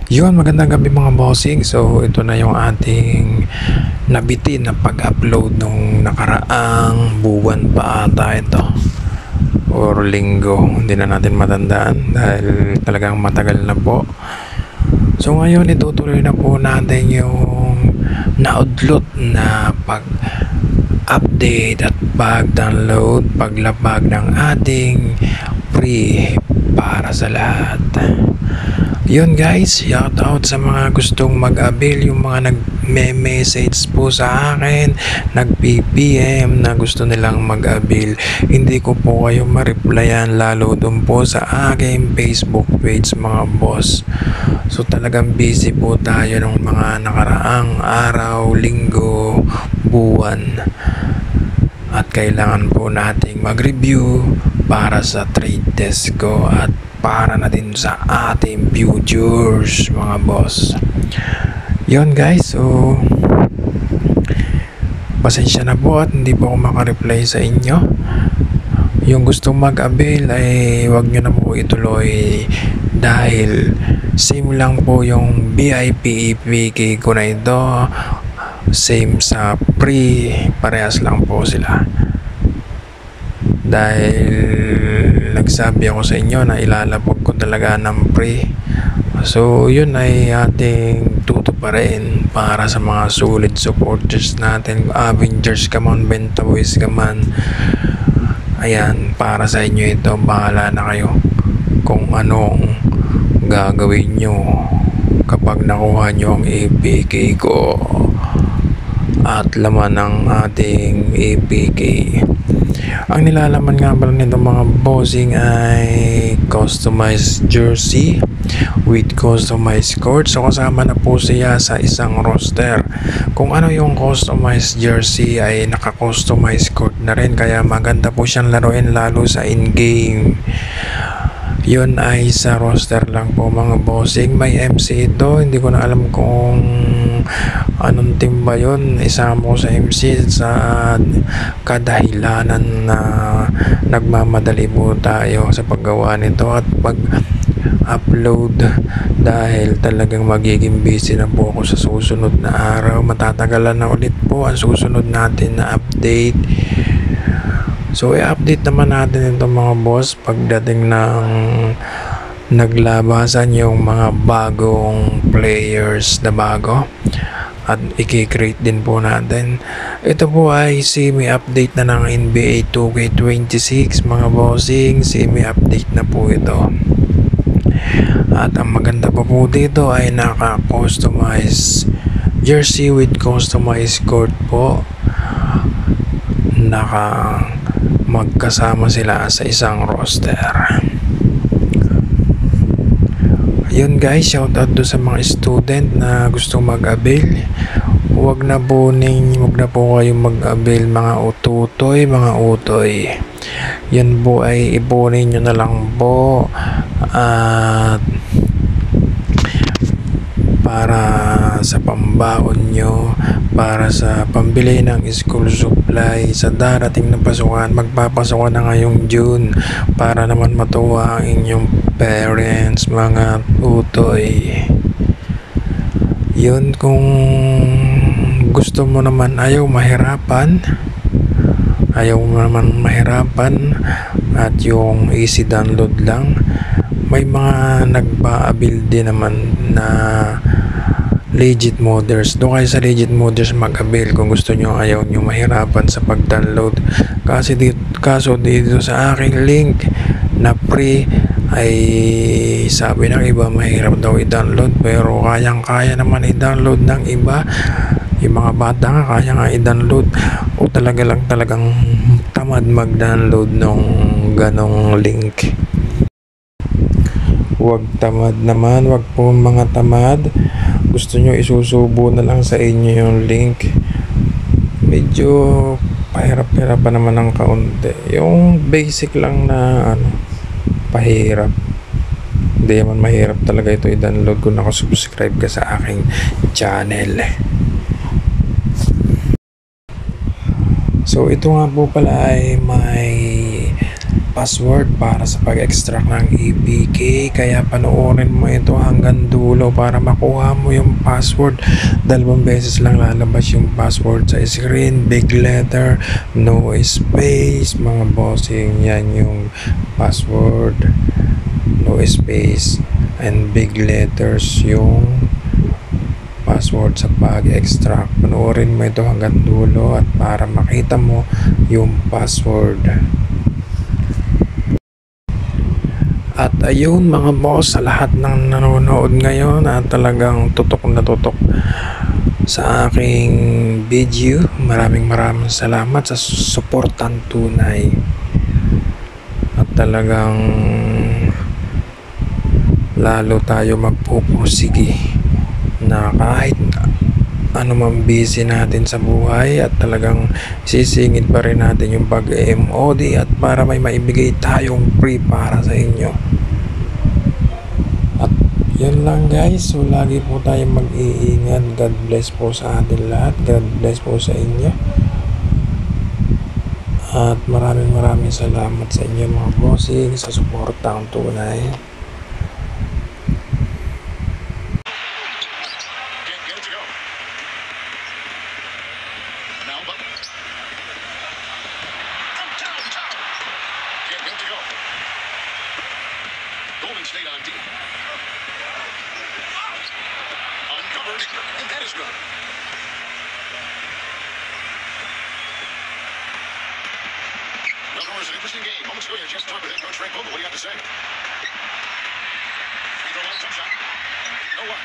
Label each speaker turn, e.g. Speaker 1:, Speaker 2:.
Speaker 1: Yun, magandang gabi mga bossing. So, ito na yung ating nabitin na pag-upload nung nakaraang buwan pa ata ito. Or linggo. Hindi na natin matandaan dahil talagang matagal na po. So, ngayon itutuloy na po natin yung naudlot na pag-update at pag-download, paglabag ng ating free para sa lahat. Yun guys, shout out sa mga gustong mag-avail, yung mga nag-message po sa akin, nag-PPM na gusto nilang mag-avail. Hindi ko po kayo ma-replyan lalo dun po sa aking Facebook page mga boss. So talagang busy po tayo ng mga nakaraang araw, linggo, buwan. At kailangan po nating mag-review para sa trade desk ko at para na din sa ating futures mga boss. Yun guys, so pasensya na po at hindi po ako makareply sa inyo. Yung gustong mag-avail ay wag nyo na po ituloy dahil same lang po yung VIP EPK ko na ito, same sa pre, parehas lang po sila. Dahil nagsabi ako sa inyo na ilalabog ko talaga ng pre. So yun ay ating tutuparin para sa mga solid supporters natin. Avengers ka man, Benta Boys ka man. Ayan, para sa inyo ito. Bahala na kayo kung anong gagawin nyo kapag nakuha nyo ang APK ko at laman ng ating APK. Ang nilalaman nga pala nito mga bossing ay customized jersey with customized court. So kasama na po siya sa isang roster. Kung ano yung customized jersey ay naka-customized court na rin, kaya maganda po siyang laruin lalo sa in-game. Yun ay sa roster lang po mga bossing. May MC ito, hindi ko na alam kung anong team ba yun. Isama ko sa MC sa kadahilanan na nagmamadali po tayo sa paggawa nito at pag-upload dahil talagang magiging busy na po ako sa susunod na araw. Matatagalan na ulit po ang susunod natin na update. So i-update naman natin ito mga boss pagdating ng naglabasan yung mga bagong players na bago at i-create din po natin. Ito po ay semi-update na ng NBA 2K26 mga bossing. Semi-update na po ito. At ang maganda pa po dito ay naka-customized jersey with customized court po. Magkasama sila sa isang roster. Yun guys, shoutout do sa mga student na gustong mag-avail. Huwag na po kayong mag-avail mga ututoy, mga utoy. Yan po ay ipunin nyo na lang po at para sa pambaon nyo, para sa pambili ng school supply sa darating na pasukan. Magpapasukan na ngayong June para naman matuwa ang inyong parents mga utoy. Yun, kung gusto mo naman ayaw mo naman mahirapan at yung easy download lang, may mga nagpa-build din naman na legit modders. Doon kayo sa legit modders mag-avail kung gusto nyo, ayaw nyo mahirapan sa pag-download. Kaso dito sa aking link na free ay sabi ng iba mahirap daw i-download, pero kayang-kaya naman i-download ng iba. Yung mga bata nga kaya nga i-download o talagang tamad mag-download ng ganong link. Huwag tamad naman, huwag po mga tamad. Gusto nyo isusubo na lang sa inyo yung link. Medyo pahirap-hirap pa naman ng kaunti. Yung basic lang na pahirap. Hindi naman mahirap talaga ito i-download kung nakasubscribe ka sa aking channel. So ito nga po pala ay may password para sa pag-extract ng APK. Kaya panoorin mo ito hanggang dulo para makuha mo yung password. 2 beses lang lalabas yung password sa screen. Big letter, no space, mga bossing. Yan yung password. No space and big letters yung password sa pag-extract. Panoorin mo ito hanggang dulo at para makita mo yung password. At ayun mga boss, sa lahat ng nanonood ngayon at talagang tutok na tutok sa aking video, maraming salamat sa suportang tunay. At talagang lalo tayo magpupursige na kahit ano man busy natin sa buhay at talagang sisingit pa rin natin yung pag-MOD at para may maibigay tayong free para sa inyo. At yun lang guys, so lagi po tayong mag-iingat. God bless po sa atin lahat. God bless po sa inyo. At maraming salamat sa inyo mga bossing sa suportang tunay.
Speaker 2: Golden State on deep. Uncovered, and that is good. Well, it was an interesting game. Moments ago, you just talked with head coach Frank Vogel. What do you have to say? Free throw line, jump shot. No one.